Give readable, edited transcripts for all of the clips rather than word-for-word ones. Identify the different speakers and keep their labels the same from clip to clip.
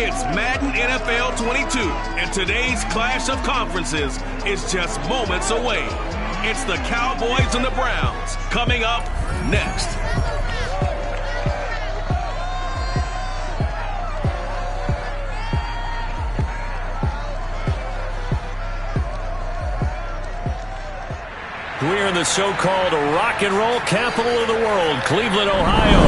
Speaker 1: It's Madden NFL 22, and today's clash of conferences is just moments away. It's the Cowboys and the Browns coming up next.
Speaker 2: We're in the so-called rock and roll capital of the world, Cleveland, Ohio,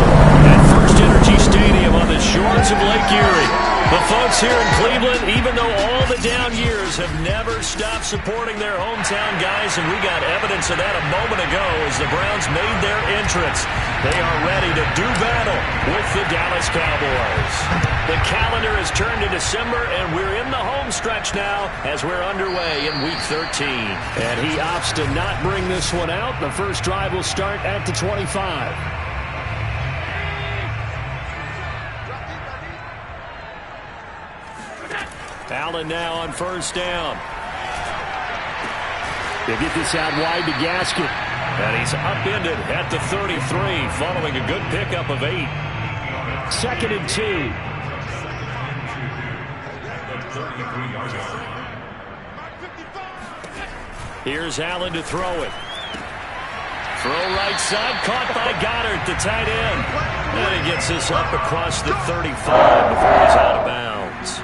Speaker 2: at First Energy Stadium on the shores of Lake Erie. The folks here in Cleveland, even though all the down years, have never stopped supporting their hometown guys, and we got evidence of that a moment ago as the Browns made their entrance. They are ready to do battle with the Dallas Cowboys. The calendar has turned to December, and we're in the home stretch now as we're underway in Week 13. And he opts to not bring this one out. The first drive will start at the 25. Allen now on first down. They get this out wide to Gaskin. And he's upended at the 33 following a good pickup of 8. Second and 2. Here's Allen to throw it. Throw right side, caught by Goddard, the tight end. And he gets this up across the 35 before he's out of bounds.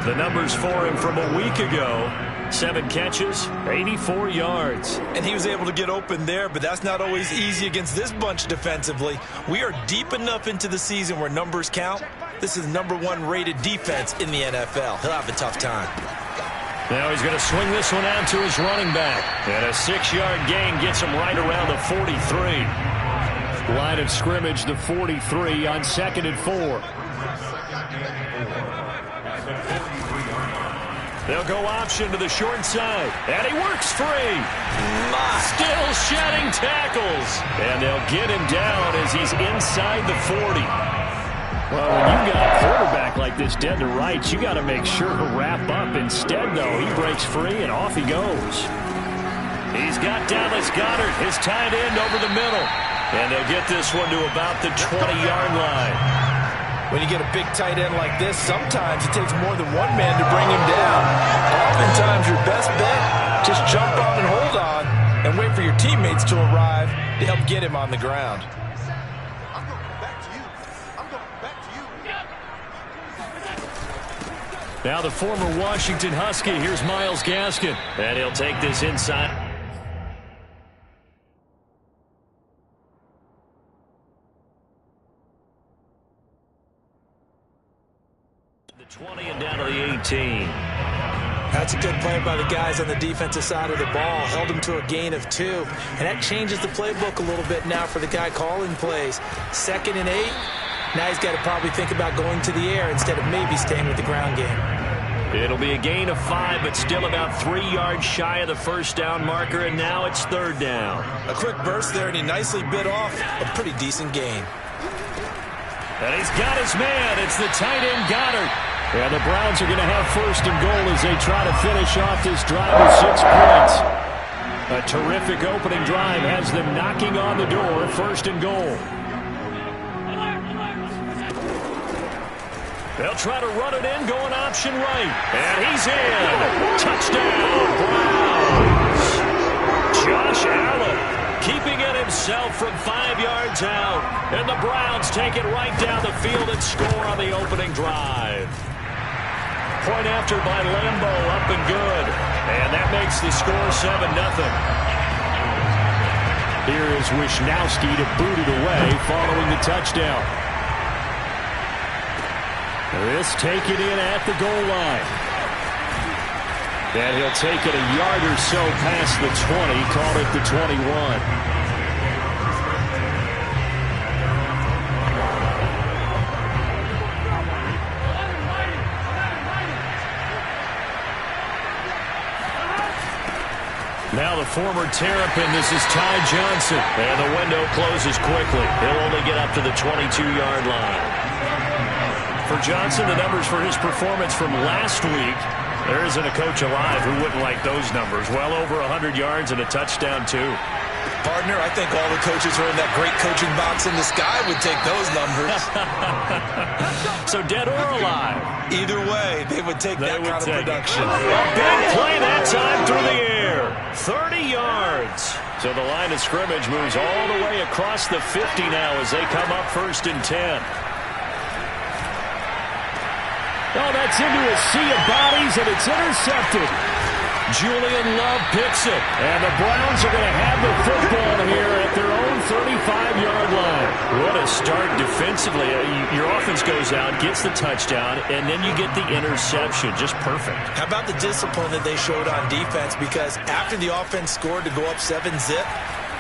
Speaker 2: The numbers for him from a week ago: 7 catches, 84 yards.
Speaker 3: And he was able to get open there, but that's not always easy against this bunch defensively. We are deep enough into the season where numbers count. This is #1 rated defense in the NFL. He'll have a tough time.
Speaker 2: Now he's going to swing this one out to his running back. And a 6-yard gain gets him right around the 43. Line of scrimmage, the 43 on 2nd and 4. They'll go option to the short side. And he works free. Still shedding tackles. And they'll get him down as he's inside the 40. Well, when you got a quarterback like this dead to rights, you got to make sure to wrap up. Instead, though, he breaks free and off he goes. He's got Dallas Goddard, his tight end, over the middle. And they'll get this one to about the 20-yard line.
Speaker 3: When you get a big tight end like this, sometimes it takes more than one man to bring him down. Oftentimes, your best bet, just jump on and hold on and wait for your teammates to arrive to help get him on the ground.
Speaker 4: I'm going back to you. I'm going back to you.
Speaker 2: Now the former Washington Husky, here's Myles Gaskin. And he'll take this inside. The 20 and down to the 18.
Speaker 3: That's a good play by the guys on the defensive side of the ball. Held him to a gain of 2. And that changes the playbook a little bit now for the guy calling plays. 2nd and 8. Now he's got to probably think about going to the air instead of maybe staying with the ground game.
Speaker 2: It'll be a gain of 5, but still about 3 yards shy of the first down marker, and now it's 3rd down.
Speaker 3: A quick burst there, and he nicely bit off a pretty decent gain.
Speaker 2: And he's got his man. It's the tight end, Goddard. And the Browns are going to have 1st and goal as they try to finish off this drive with 6 points. A terrific opening drive has them knocking on the door. 1st and goal. They'll try to run it in, going option right. And he's in. Touchdown, Browns. Josh Allen keeping it himself from 5 yards out. And the Browns take it right down the field and score on the opening drive. Point after by Lambo, up and good. And that makes the score 7-0. Here is Wisnowski to boot it away following the touchdown. This taken in at the goal line. And he'll take it a yard or so past the 20, call it the 21. Now the former Terrapin, this is Ty Johnson. And the window closes quickly. He'll only get up to the 22-yard line. For Johnson, the numbers for his performance from last week, there isn't a coach alive who wouldn't like those numbers. Well over 100 yards and a touchdown, too.
Speaker 3: Partner, I think all the coaches who are in that great coaching box in the sky would take those numbers.
Speaker 2: So dead or alive?
Speaker 3: Either way, they would take that kind of production.
Speaker 2: A big play that time through the air. 30 yards. So the line of scrimmage moves all the way across the 50 now as they come up 1st and 10.
Speaker 5: Oh, that's into a sea of bodies, and it's intercepted.
Speaker 2: Julian Love picks it. And the Browns are going to have the football here at their own 35-yard line. What a start defensively. Your offense goes out, gets the touchdown, and then you get the interception. Just perfect. How
Speaker 3: about the discipline that they showed on defense? Because after the offense scored to go up 7-zip,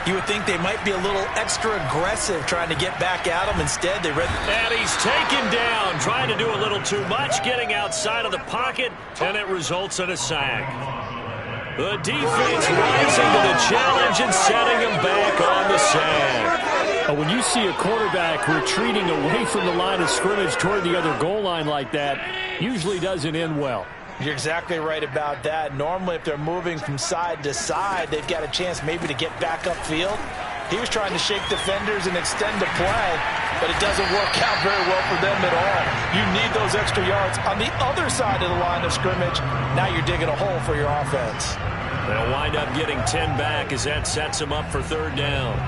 Speaker 3: you would think they might be a little extra aggressive trying to get back at them. Instead, they read.
Speaker 2: And he's taken down, trying to do a little too much, getting outside of the pocket, and it results in a sack. The defense rising to the challenge and setting him back on the sack.
Speaker 5: When you see a quarterback retreating away from the line of scrimmage toward the other goal line like that, usually doesn't end well.
Speaker 3: You're exactly right about that. Normally, if they're moving from side to side, they've got a chance maybe to get back upfield. He was trying to shake defenders and extend the play, but it doesn't work out very well for them at all. You need those extra yards on the other side of the line of scrimmage. Now you're digging a hole for your offense.
Speaker 2: They'll wind up getting 10 back as that sets them up for 3rd down.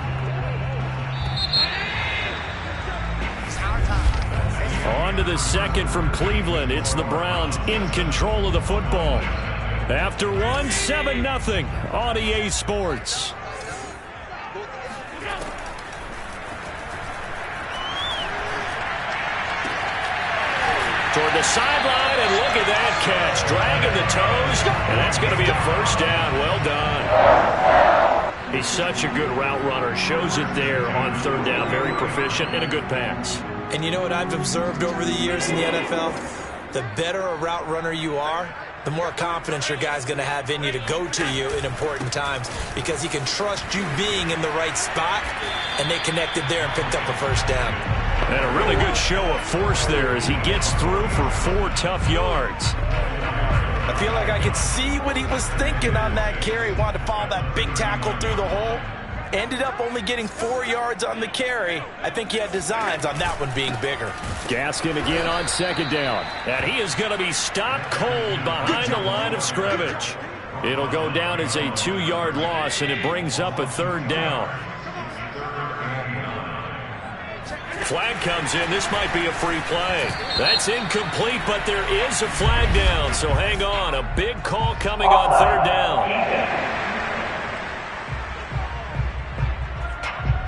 Speaker 2: On to the 2nd from Cleveland. It's the Browns in control of the football. After 7-0 on EA Sports. Toward the sideline, and look at that catch. Dragging the toes, and that's going to be a 1st down. Well done. He's such a good route runner. Shows it there on 3rd down. Very proficient and a good pass.
Speaker 3: And you know what I've observed over the years in the NFL? The better a route runner you are, the more confidence your guy's going to have in you to go to you in important times because he can trust you being in the right spot, and they connected there and picked up a 1st down.
Speaker 2: And a really good show of force there as he gets through for 4 tough yards.
Speaker 3: I feel like I could see what he was thinking on that carry. Wanted to follow that big tackle through the hole. Ended up only getting 4 yards on the carry. I think he had designs on that one being bigger.
Speaker 5: Gaskin again on 2nd down.
Speaker 2: And he is going to be stopped cold behind the line of scrimmage. It'll go down as a 2-yard loss, and it brings up a 3rd down. Flag comes in. This might be a free play. That's incomplete, but there is a flag down. So hang on. A big call coming on 3rd down.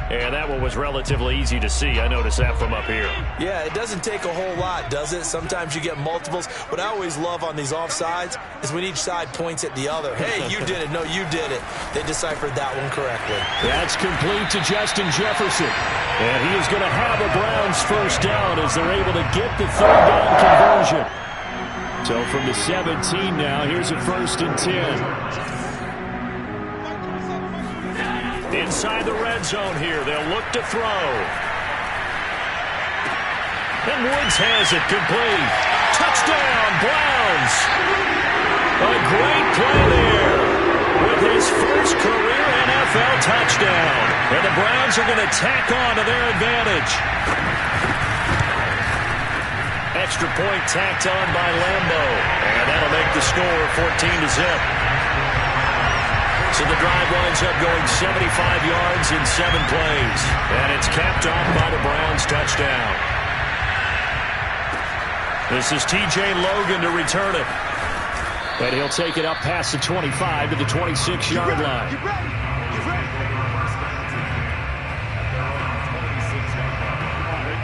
Speaker 2: And that one was relatively easy to see. I noticed that from up here.
Speaker 3: Yeah, it doesn't take a whole lot, does it? Sometimes you get multiples. What I always love on these offsides is when each side points at the other. Hey, you did it. No, you did it. They deciphered that one correctly.
Speaker 5: That's complete to Justin Jefferson. And he is going to have a Browns 1st down as they're able to get the 3rd down conversion. So from the 17 now, here's a 1st and 10.
Speaker 2: Inside the red zone here. They'll look to throw. And Woods has it complete. Touchdown, Browns. A great play there with his first career NFL touchdown. And the Browns are going to tack on to their advantage. Extra point tacked on by Lambo. And that'll make the score 14-0. So the drive winds up going 75 yards in 7 plays. And it's capped off by the Browns touchdown. This is T.J. Logan to return it.
Speaker 5: And he'll take it up past the 25 to the 26-yard line.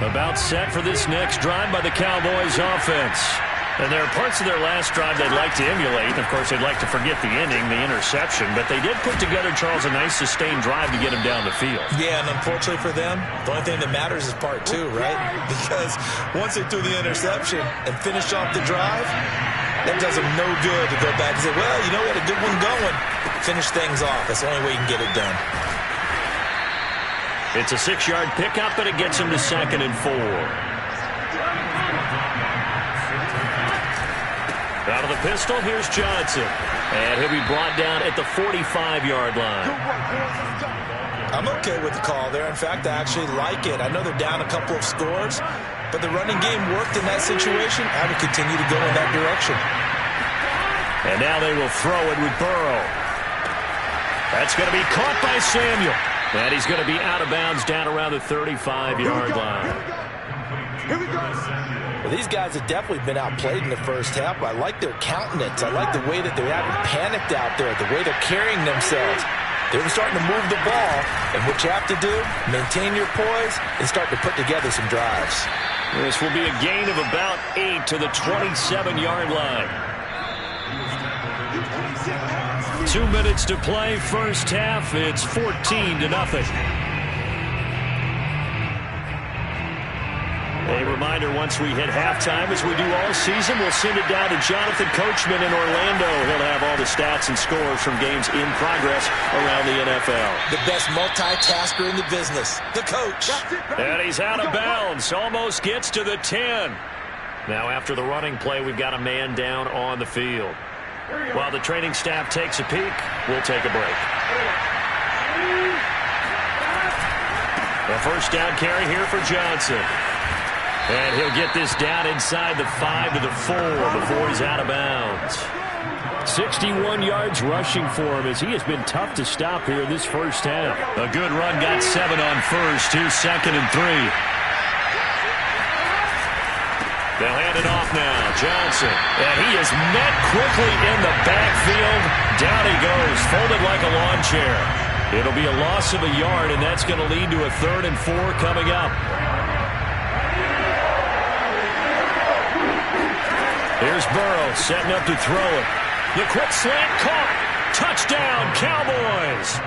Speaker 2: About set for this next drive by the Cowboys offense. And there are parts of their last drive they'd like to emulate. Of course, they'd like to forget the ending, the interception. But they did put together, Charles, a nice sustained drive to get him down the field.
Speaker 3: Yeah, and unfortunately for them, the only thing that matters is part 2, right? Because once they threw the interception and finished off the drive, that does them no good to go back and say, well, you know, we had a good one going. Finish things off. That's the only way you can get it done.
Speaker 2: It's a 6-yard pickup, but it gets him to 2nd and 4. Out of the pistol, here's Johnson. And he'll be brought down at the 45-yard line.
Speaker 3: I'm okay with the call there. In fact, I actually like it. I know they're down a couple of scores, but the running game worked in that situation. I would continue to go in that direction.
Speaker 2: And now they will throw it with Burrow. That's going to be caught by Samuel. And he's going to be out of bounds down around the 35-yard line.
Speaker 4: Here we go.
Speaker 3: Well, these guys have definitely been outplayed in the first half. I like their countenance. I like the way that they haven't panicked out there, the way they're carrying themselves. They're starting to move the ball, and what you have to do, maintain your poise and start to put together some drives.
Speaker 2: This will be a gain of about 8 to the 27-yard line. 2 minutes to play, first half. It's 14-0. A reminder, once we hit halftime, as we do all season, we'll send it down to Jonathan Coachman in Orlando. He'll have all the stats and scores from games in progress around the NFL.
Speaker 3: The best multitasker in the business, the coach.
Speaker 2: And he's out of bounds, almost gets to the 10. Now after the running play, we've got a man down on the field. While the training staff takes a peek, we'll take a break. A first down carry here for Johnson. And he'll get this down inside the 5 to the 4 before he's out of bounds. 61 yards rushing for him as he has been tough to stop here in this first half. A good run, got 7 on first. Here's 2nd and 3. They'll hand it off now. Johnson. And he is met quickly in the backfield. Down he goes, folded like a lawn chair. It'll be a loss of a yard, and that's going to lead to a 3rd and 4 coming up. Here's Burrow setting up to throw it. The quick slant caught. Touchdown, Cowboys.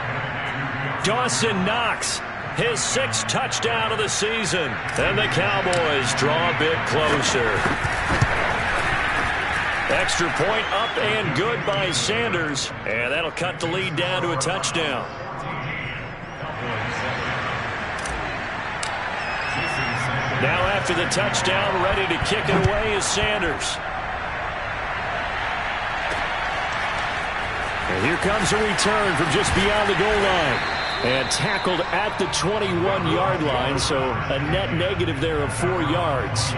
Speaker 2: Dawson Knox, his 6th touchdown of the season. And the Cowboys draw a bit closer. Extra point up and good by Sanders. And that'll cut the lead down to a touchdown. Now after the touchdown, ready to kick it away is Sanders. And here comes a return from just beyond the goal line. And tackled at the 21-yard line, so a net negative there of 4 yards.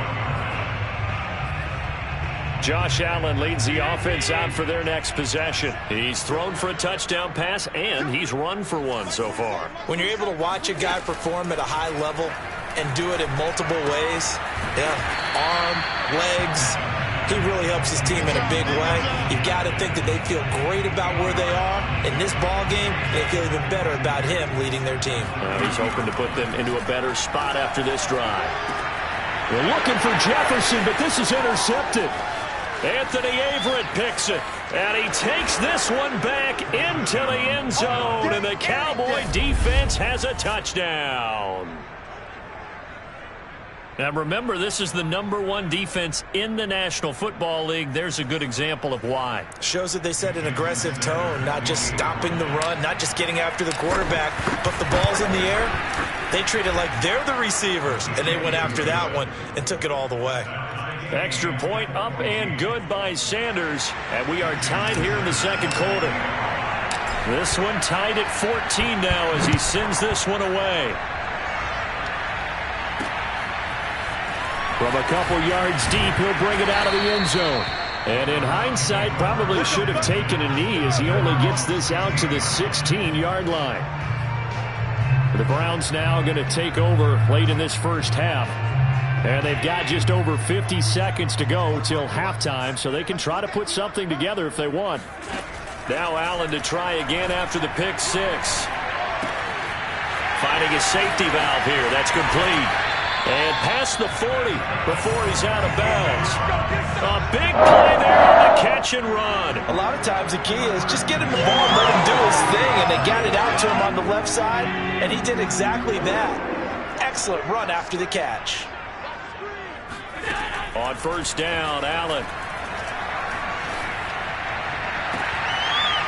Speaker 2: Josh Allen leads the offense out for their next possession. He's thrown for a touchdown pass, and he's run for one so far.
Speaker 3: When you're able to watch a guy perform at a high level and do it in multiple ways, arm, legs, he really helps his team in a big way. You've got to think that they feel great about where they are. In this ball game, they feel even better about him leading their team.
Speaker 2: He's hoping to put them into a better spot after this drive. They're looking for Jefferson, but this is intercepted. Anthony Averett picks it, and he takes this one back into the end zone, and the Cowboy defense has a touchdown. Now remember, this is the #1 defense in the National Football League. There's a good example of why.
Speaker 3: Shows that they set an aggressive tone, not just stopping the run, not just getting after the quarterback, but the ball's in the air. They treat it like they're the receivers, and they went after that one and took it all the way.
Speaker 2: Extra point up and good by Sanders, and we are tied here in the second quarter. This one tied at 14 now as he sends this one away. From a couple yards deep, he'll bring it out of the end zone. And in hindsight, probably should have taken a knee as he only gets this out to the 16-yard line. The Browns now going to take over late in this first half. And they've got just over 50 seconds to go till halftime, so they can try to put something together if they want. Now Allen to try again after the pick six. Finding a safety valve here. That's complete. And past the 40 before he's out of bounds. A big play there on the catch and run.
Speaker 3: A lot of times the key is just get him the ball and let him do his thing, and they got it out to him on the left side, and he did exactly that. Excellent run after the catch.
Speaker 2: On first down, Allen.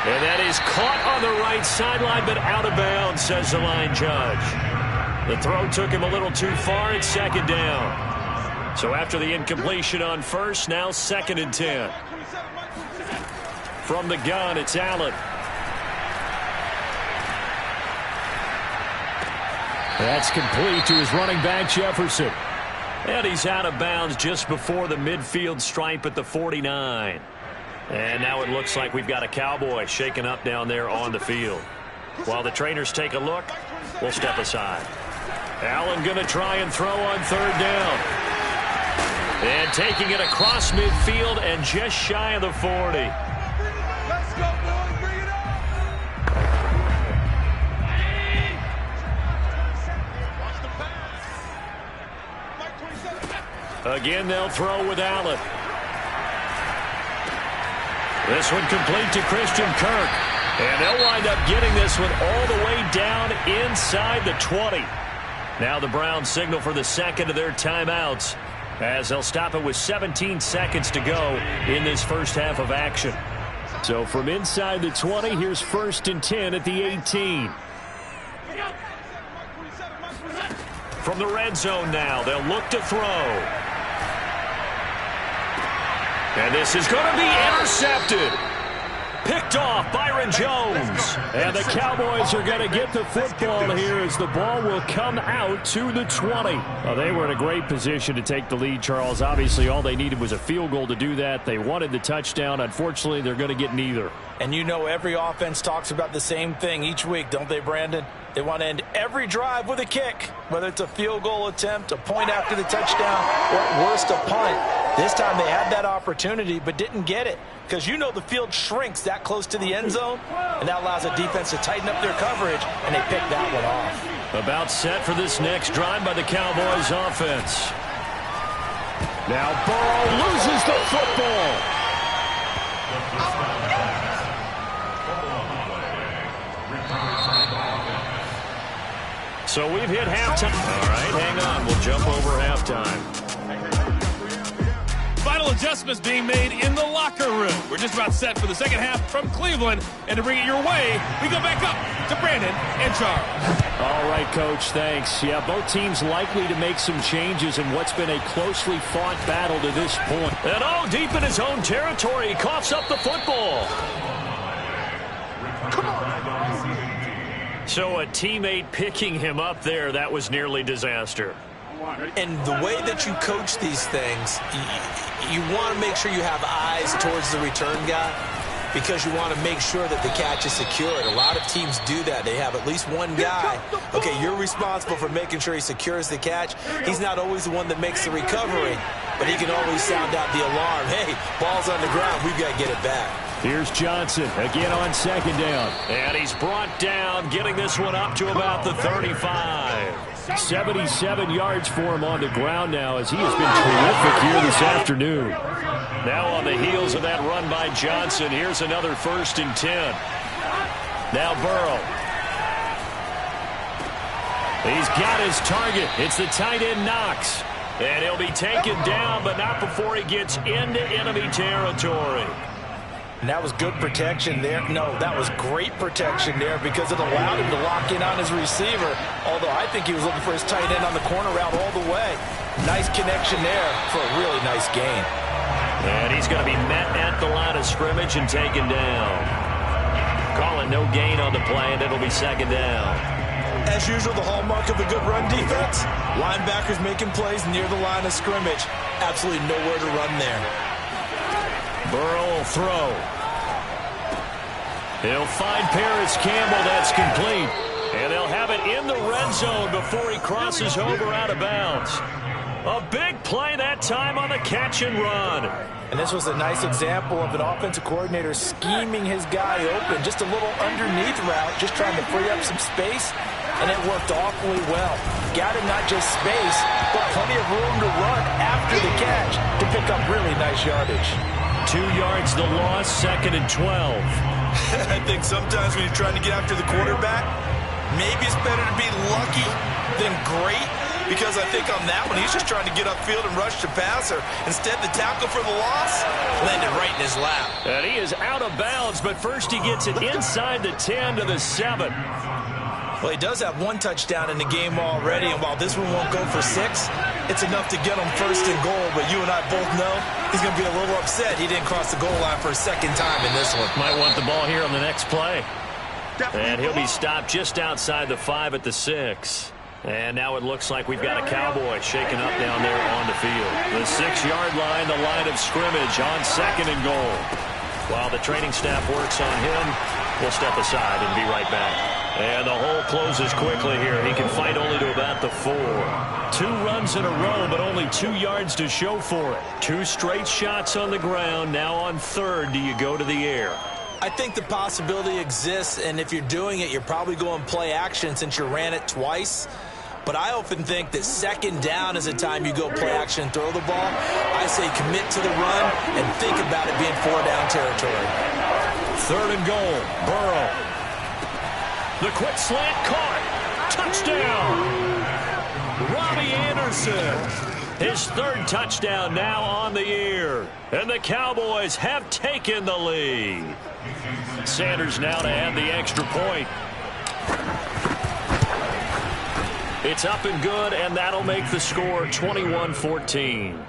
Speaker 2: And that is caught on the right sideline, but out of bounds, says the line judge. The throw took him a little too far. It's second down. So after the incompletion on first, now 2nd and 10. From the gun, it's Allen. That's complete to his running back, Jefferson. And he's out of bounds just before the midfield stripe at the 49. And now it looks like we've got a Cowboy shaken up down there on the field. While the trainers take a look, we'll step aside. Allen going to try and throw on third down. And taking it across midfield and just shy of the 40.
Speaker 4: Let's go, boys. Bring it on. Watch the pass. Mike 27.
Speaker 2: Again, they'll throw with Allen. This one complete to Christian Kirk. And they'll wind up getting this one all the way down inside the 20. Now the Browns signal for the second of their timeouts, as they'll stop it with 17 seconds to go in this first half of action. So from inside the 20, here's 1st and 10 at the 18. From the red zone now, they'll look to throw. And this is going to be intercepted. Picked off Byron Jones. And the Cowboys are going to get the football here as the ball will come out to the 20. Well, they were in a great position to take the lead, Charles. Obviously, all they needed was a field goal to do that. They wanted the touchdown. Unfortunately, they're going to get neither.
Speaker 3: And you know every offense talks about the same thing each week, don't they, Brandon? They want to end every drive with a kick, whether it's a field goal attempt, a point after the touchdown, or at worst a punt. This time they had that opportunity but didn't get it, because you know the field shrinks that close to the end zone, and that allows a defense to tighten up their coverage, and they picked that one off.
Speaker 2: About set for this next drive by the Cowboys offense. Now Burrow loses the football. So we've hit halftime. All right, hang on. We'll jump over halftime.
Speaker 1: Final adjustments being made in the locker room. We're just about set for the second half from Cleveland. And to bring it your way, we go back up to Brandon and Charles.
Speaker 2: All right, Coach, thanks. Yeah, both teams likely to make some changes in what's been a closely fought battle to this point. And deep in his own territory, he coughs up the football.
Speaker 4: Come on.
Speaker 2: So a teammate picking him up there, that was nearly disaster.
Speaker 3: And the way that you coach these things, you want to make sure you have eyes towards the return guy, because you want to make sure that the catch is secured. A lot of teams do that. They have at least one guy. Okay, you're responsible for making sure he secures the catch. He's not always the one that makes the recovery, but he can always sound out the alarm. Hey, ball's on the ground. We've got to get it back.
Speaker 2: Here's Johnson again on second down. And he's brought down, getting this one up to about the 35. 77 yards for him on the ground now, as he has been terrific here this afternoon. Now on the heels of that run by Johnson, here's another 1st and 10. Now Burrow. He's got his target. It's the tight end Knox. And he'll be taken down, but not before he gets into enemy territory.
Speaker 3: And that was good protection there. No, that was great protection there, because it allowed him to lock in on his receiver, although I think he was looking for his tight end on the corner route all the way. Nice connection there for a really nice gain.
Speaker 2: And he's going to be met at the line of scrimmage and taken down. Calling no gain on the play, and it'll be second down.
Speaker 3: As usual, the hallmark of a good run defense, linebackers making plays near the line of scrimmage. Absolutely nowhere to run there.
Speaker 2: Burrow will throw. He'll find Paris Campbell. That's complete. And they'll have it in the red zone before he crosses over out of bounds. A big play that time on the catch and run.
Speaker 3: And this was a nice example of an offensive coordinator scheming his guy open. Just a little underneath route, just trying to free up some space, and it worked awfully well. Got him not just space, but plenty of room to run after the catch to pick up really nice yardage.
Speaker 2: 2 yards the loss, 2nd and 12.
Speaker 3: I think sometimes when you're trying to get after the quarterback, maybe it's better to be lucky than great, because I think on that one, he's just trying to get upfield and rush the passer. Instead, the tackle for the loss landed right in his lap.
Speaker 2: And he is out of bounds, but first he gets it inside the 10 to the 7.
Speaker 3: Well, he does have one touchdown in the game already, and while this one won't go for 6, it's enough to get him first and goal, but you and I both know he's going to be a little upset he didn't cross the goal line for a second time in this one.
Speaker 2: Might want the ball here on the next play. And he'll be stopped just outside the 5 at the 6. And now it looks like we've got a Cowboy shaking up down there on the field. The 6-yard line, the line of scrimmage on 2nd and goal. While the training staff works on him, we'll step aside and be right back. And the hole closes quickly here. He can fight only to about the 4. 2 runs in a row, but only 2 yards to show for it. 2 straight shots on the ground. Now on 3rd, do you go to the air?
Speaker 3: I think the possibility exists, and if you're doing it, you're probably going play action since you ran it twice. But I often think that 2nd down is the time you go play action and throw the ball. I say commit to the run and think about it being 4-down territory.
Speaker 2: 3rd and goal. Burrow. The quick slant caught. Touchdown. Robbie Anderson. His 3rd touchdown now on the year. And the Cowboys have taken the lead. Sanders now to add the extra point. It's up and good, and that'll make the score 21-14.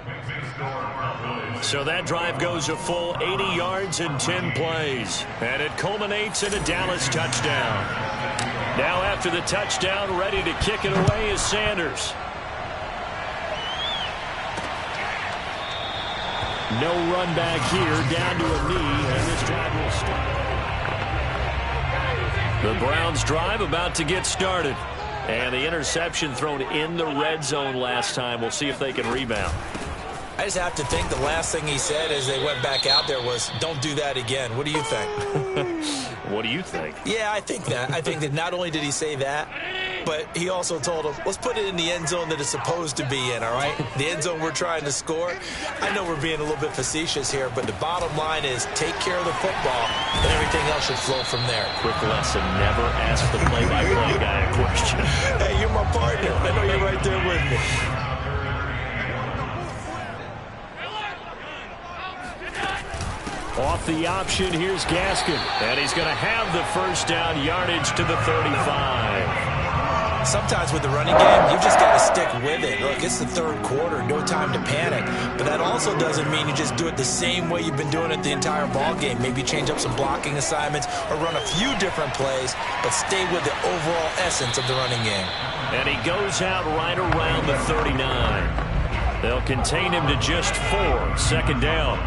Speaker 2: So that drive goes a full 80 yards in 10 plays. And it culminates in a Dallas touchdown. Now after the touchdown, ready to kick it away is Sanders. No run back here, down to a knee, and this drive will start. The Browns drive about to get started. And the interception thrown in the red zone last time. We'll see if they can rebound.
Speaker 3: I just have to think the last thing he said as they went back out there was, don't do that again. What do you think?
Speaker 2: What do you think?
Speaker 3: Yeah, I think that. I think that not only did he say that, but he also told him, let's put it in the end zone that it's supposed to be in, all right? The end zone we're trying to score. I know we're being a little bit facetious here, but the bottom line is take care of the football, and everything else should flow from there.
Speaker 2: Quick lesson, never ask the play-by-play guy a question.
Speaker 3: Hey, you're my partner. I know you're right there with me.
Speaker 2: Off the option, here's Gaskin. And he's going to have the first down, yardage to the 35.
Speaker 3: Sometimes with the running game, you just got to stick with it. Look, it's the 3rd quarter, no time to panic. But that also doesn't mean you just do it the same way you've been doing it the entire ball game. Maybe change up some blocking assignments or run a few different plays, but stay with the overall essence of the running game.
Speaker 2: And he goes out right around the 39. They'll contain him to just 4, 2nd down.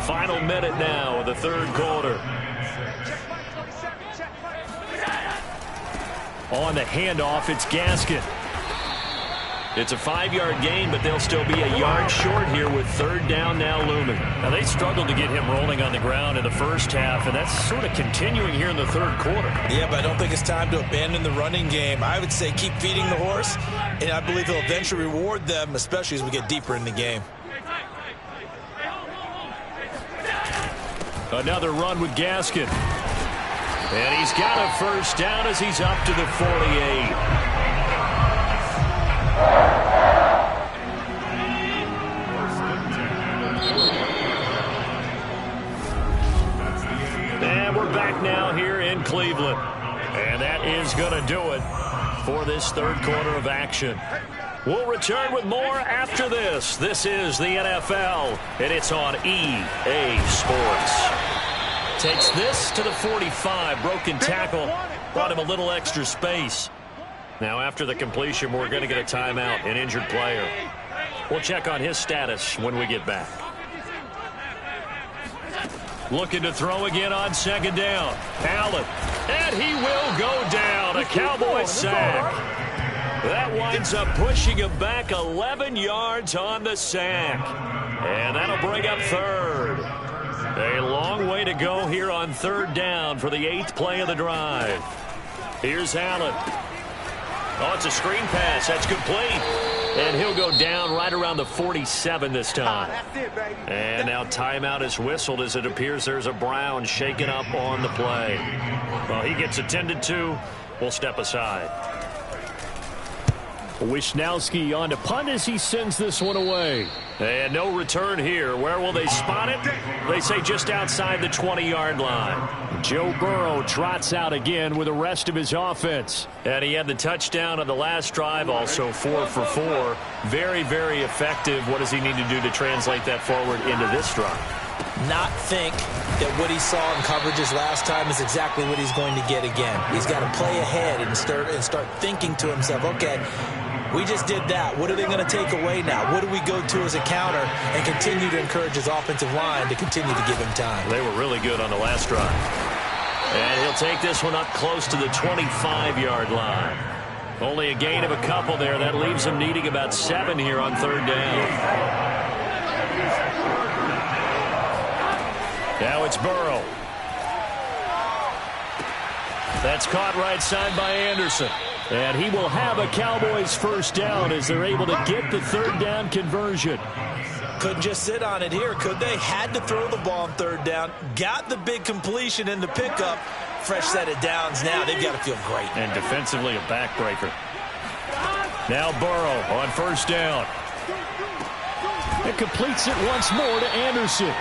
Speaker 2: Final minute now of the 3rd quarter. On the handoff, it's Gaskin. It's a 5-yard gain, but they'll still be a yard short here with 3rd down now looming. Now, they struggled to get him rolling on the ground in the first half, and that's sort of continuing here in the 3rd quarter.
Speaker 3: Yeah, but I don't think it's time to abandon the running game. I would say keep feeding the horse, and I believe they'll eventually reward them, especially as we get deeper in the game.
Speaker 2: Another run with Gaskin. And he's got a first down as he's up to the 48. And we're back now here in Cleveland. And that is going to do it for this 3rd quarter of action. We'll return with more after this. This is the NFL, and it's on EA Sports. Takes this to the 45. Broken tackle. Brought him a little extra space. Now, after the completion, we're going to get a timeout, an injured player. We'll check on his status when we get back. Looking to throw again on 2nd down. Allen. And he will go down. A Cowboy sack. That winds up pushing him back 11 yards on the sack. And that'll bring up 3rd. A long way to go here on 3rd down for the 8th play of the drive. Here's Allen. Oh, it's a screen pass. That's complete. And he'll go down right around the 47 this time. And now timeout is whistled as it appears there's a Brown shaken up on the play. Well, he gets attended to. We'll step aside.
Speaker 5: Wisnowski on to punt as he sends this one away.
Speaker 2: And no return here. Where will they spot it? They say just outside the 20-yard line.
Speaker 5: Joe Burrow trots out again with the rest of his offense.
Speaker 2: And he had the touchdown on the last drive, also 4 for 4. Very, very effective. What does he need to do to translate that forward into this drive?
Speaker 3: Not think that what he saw in coverages last time is exactly what he's going to get again. He's got to play ahead and start thinking to himself, okay, we just did that. What are they going to take away now? What do we go to as a counter? And continue to encourage his offensive line to continue to give him time.
Speaker 2: They were really good on the last drive. And he'll take this one up close to the 25-yard line. Only a gain of a couple there. That leaves him needing about 7 here on third down. Now it's Burrow. That's caught right side by Anderson.
Speaker 5: And he will have a Cowboys first down as they're able to get the third down conversion.
Speaker 3: Couldn't just sit on it here, could they? Had to throw the ball on third down. Got the big completion in the pickup. Fresh set of downs now. They've got to feel great.
Speaker 2: And defensively a backbreaker.
Speaker 5: Now Burrow on first down. It completes it once more to Anderson.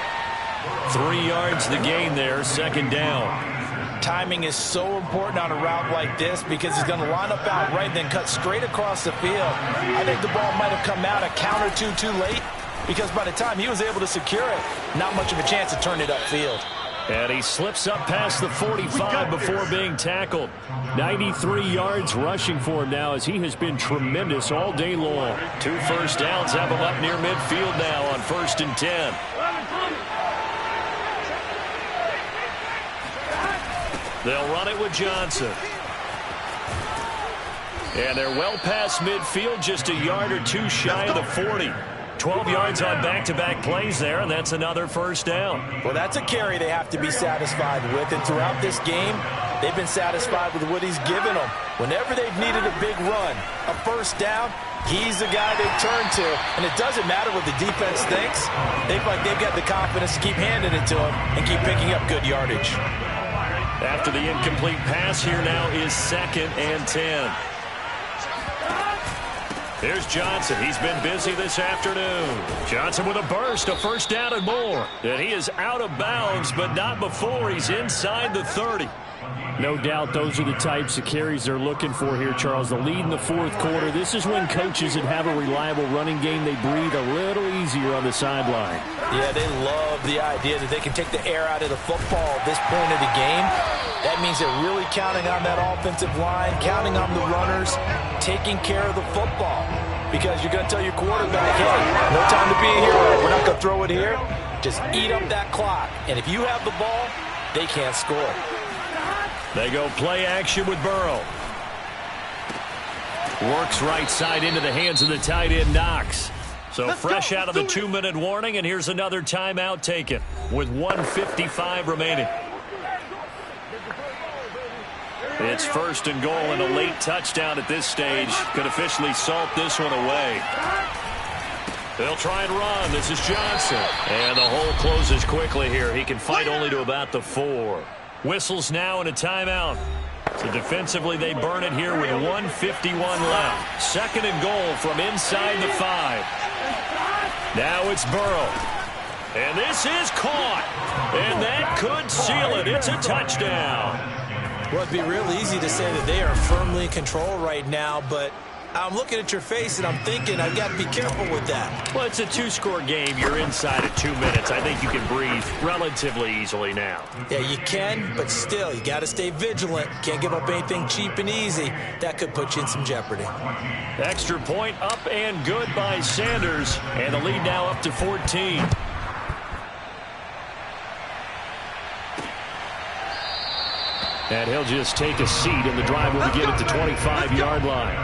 Speaker 2: 3 yards the gain there, second down.
Speaker 3: Timing is so important on a route like this because he's going to line up out right and then cut straight across the field. I think the ball might have come out a count or two too late because by the time he was able to secure it, not much of a chance to turn it upfield.
Speaker 5: And he slips up past the 45 before being tackled. 93 yards rushing for him now as he has been tremendous all day long.
Speaker 2: 2 first downs have him up near midfield now on 1st and 10. They'll run it with Johnson. And they're well past midfield, just a yard or two shy of the 40. 12 yards on back-to-back plays there, and that's another first down.
Speaker 3: Well, that's a carry they have to be satisfied with, and throughout this game, they've been satisfied with what he's given them. Whenever they've needed a big run, a first down, he's the guy they turn to, and it doesn't matter what the defense thinks. They feel like they've got the confidence to keep handing it to him and keep picking up good yardage.
Speaker 2: After the incomplete pass, here now is 2nd and 10. Here's Johnson. He's been busy this afternoon. Johnson with a burst, a first down and more. And he is out of bounds, but not before he's inside the 30.
Speaker 5: No doubt those are the types of carries they're looking for here, Charles. The lead in the fourth quarter. This is when coaches that have a reliable running game, they breathe a little easier on the sideline.
Speaker 3: Yeah, they love the idea that they can take the air out of the football at this point of the game. That means they're really counting on that offensive line, counting on the runners, taking care of the football. Because you're going to tell your quarterback, hey, no time to be a hero. We're not going to throw it here. Just eat up that clock. And if you have the ball, they can't score.
Speaker 2: They go play action with Burrow. Works right side into the hands of the tight end, Knox. So fresh out of the 2-minute warning, and here's another timeout taken with 1:55 remaining. It's 1st and goal, and a late touchdown at this stage could officially salt this one away. They'll try and run. This is Johnson. And the hole closes quickly here. He can fight only to about the 4. Whistles now and a timeout. So defensively, they burn it here with 1:51 left. 2nd and goal from inside the 5. Now it's Burrow. And this is caught. And that could seal it. It's a touchdown.
Speaker 3: Well, it'd be real easy to say that they are firmly in control right now, but I'm looking at your face and I'm thinking I've got to be careful with that.
Speaker 2: Well, it's a 2-score game. You're inside at 2 minutes. I think you can breathe relatively easily now.
Speaker 3: Yeah, you can, but still, you got to stay vigilant. Can't give up anything cheap and easy. That could put you in some jeopardy.
Speaker 2: Extra point up and good by Sanders, and the lead now up to 14.
Speaker 5: And he'll just take a seat, and the drive will begin at the 25-yard line.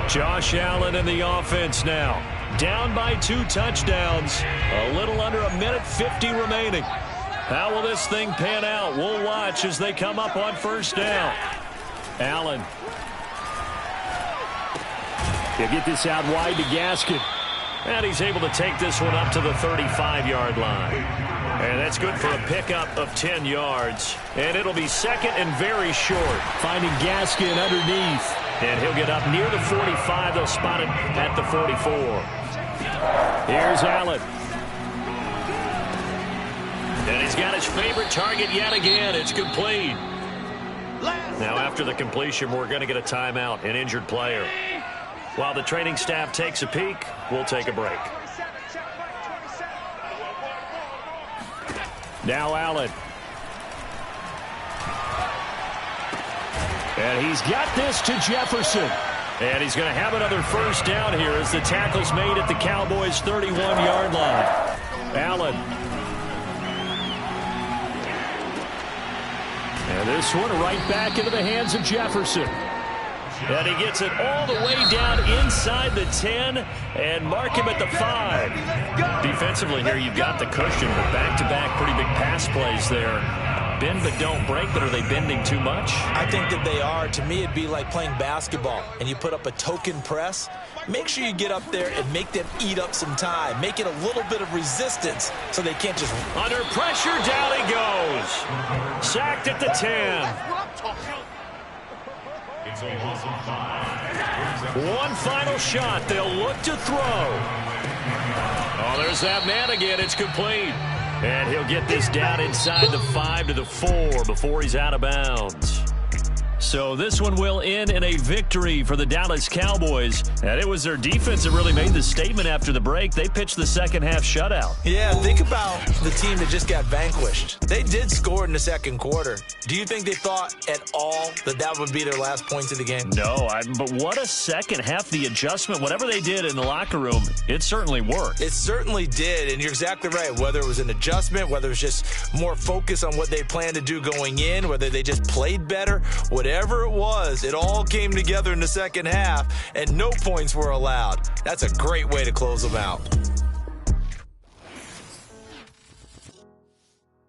Speaker 5: Josh Allen in the offense now. Down by 2 touchdowns. A little under 1:50 remaining. How will this thing pan out? We'll watch as they come up on first down. Allen. He'll get this out wide to Gaskin. And he's able to take this one up to the 35-yard line. And that's good for a pickup of 10 yards. And it'll be 2nd and very short. Finding Gaskin underneath.
Speaker 2: And he'll get up near the 45. They'll spot it at the 44. Here's Allen. And he's got his favorite target yet again. It's complete. Now, after the completion, we're going to get a timeout, an injured player. While the training staff takes a peek, we'll take a break. Now Allen. And he's got this to Jefferson. And he's going to have another first down here as the tackle's made at the Cowboys' 31-yard line. Allen. And this one right back into the hands of Jefferson. And he gets it all the way down inside the 10 and mark him at the 5. Defensively here, you've got the cushion, but back-to-back pretty big pass plays there. Bend but don't break, but are they bending too much?
Speaker 3: I think that they are. To me, it'd be like playing basketball, and you put up a token press. Make sure you get up there and make them eat up some time. Make it a little bit of resistance so they can't just...
Speaker 2: Under pressure, down he goes. Sacked at the 10. One final shot. They'll look to throw. Oh, there's that man again. It's complete. And he'll get this down inside the 5 to the 4 before he's out of bounds. So this one will end in a victory for the Dallas Cowboys. And it was their defense that really made the statement after the break. They pitched the second-half shutout.
Speaker 3: Yeah, think about the team that just got vanquished. They did score in the second quarter. Do you think they thought at all that that would be their last points of the game?
Speaker 2: No, but what a second half. The adjustment, whatever they did in the locker room, it certainly worked.
Speaker 3: It certainly did, and you're exactly right. Whether it was an adjustment, whether it was just more focus on what they planned to do going in, whether they just played better, whatever it was, it all came together in the second half, and no points were allowed. That's a great way to close them out.